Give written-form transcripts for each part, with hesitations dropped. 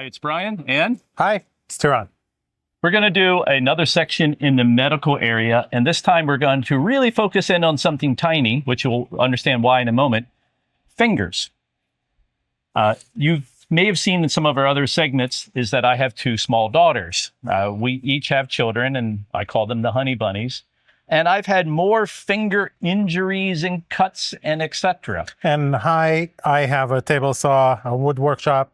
Hi, it's Brian, and Hi, it's Tiran. we're going to do another section in the medical area, and this time we're going to really focus in on something tiny, which you'll understand why in a moment, fingers. You may have seen in some of our other segments is that I have two small daughters. We each have children, and I call them the honey bunnies. And I've had more finger injuries and cuts and etc. And hi, I have a table saw, a wood workshop,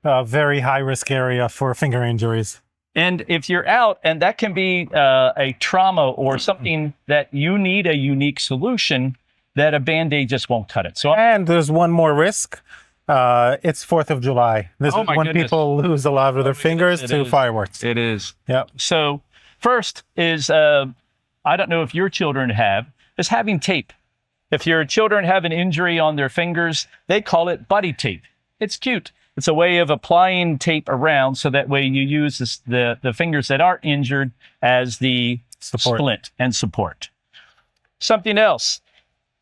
a very high risk area for finger injuries. And if you're out, and that can be a trauma or something that you need a unique solution, that a Band-Aid just won't cut it. And there's one more risk. It's 4th of July. This is when goodness. People lose a lot of their fingers to fireworks. It is. Yep. So first is, I don't know if your children have, is having tape. If your children have an injury on their fingers, they call it buddy tape. It's cute. It's a way of applying tape around so that way you use the fingers that aren't injured as the splint and support. Something else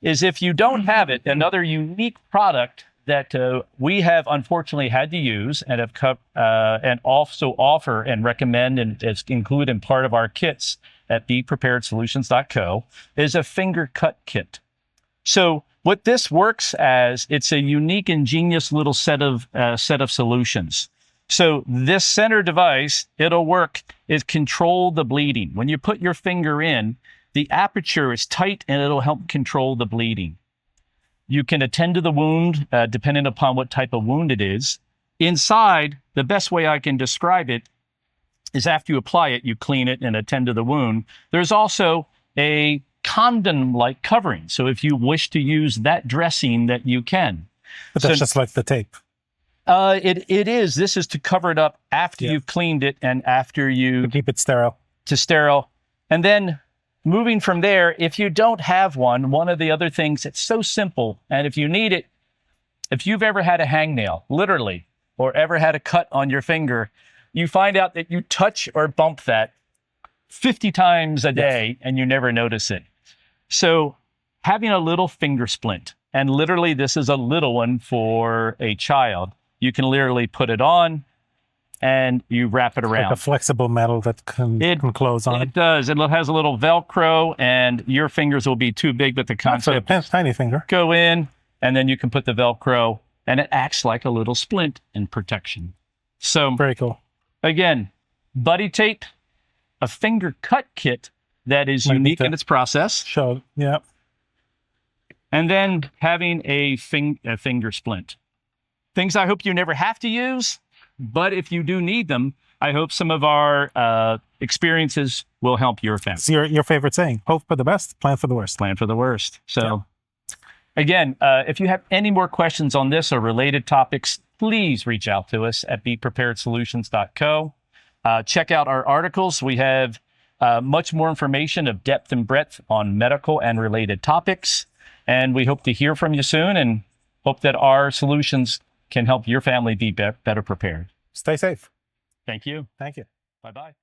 is if you don't have it, another unique product that we have unfortunately had to use and have and also offer and recommend and include in part of our kits at preparedness.co is a finger cut kit. So what this works as, it's a unique, ingenious little set of solutions. So this center device, it'll work, is control the bleeding. When you put your finger in, the aperture is tight and it'll help control the bleeding. You can attend to the wound depending upon what type of wound it is. Inside, the best way I can describe it is after you apply it, you clean it and attend to the wound. There's also a condom-like covering. So if you wish to use that dressing, that you can. But that's just like the tape. It is. This is to cover it up after you've cleaned it and after you... To keep it sterile. To sterile. And then moving from there, if you don't have one of the other things, it's so simple. And if you need it, if you've ever had a hangnail, literally, or ever had a cut on your finger, you find out that you touch or bump that 50 times a day and you never notice it. So having a little finger splint, and literally this is a little one for a child, you can literally put it on and you wrap it around. Like a flexible metal that can close on. It does. It has a little Velcro and your fingers will be too big, but the concept, tiny finger. Go in and then you can put the Velcro and it acts like a little splint in protection. So very cool. Again, buddy tape, a finger cut kit that is unique in its process. Yeah. And then having a finger splint. Things I hope you never have to use, but if you do need them, I hope some of our experiences will help your family. It's your favorite saying, hope for the best, plan for the worst. Plan for the worst. So again, if you have any more questions on this or related topics, please reach out to us at bepreparedsolutions.co. Check out our articles. We have much more information of depth and breadth on medical and related topics. And we hope to hear from you soon and hope that our solutions can help your family be better prepared. Stay safe. Thank you. Thank you. Bye-bye.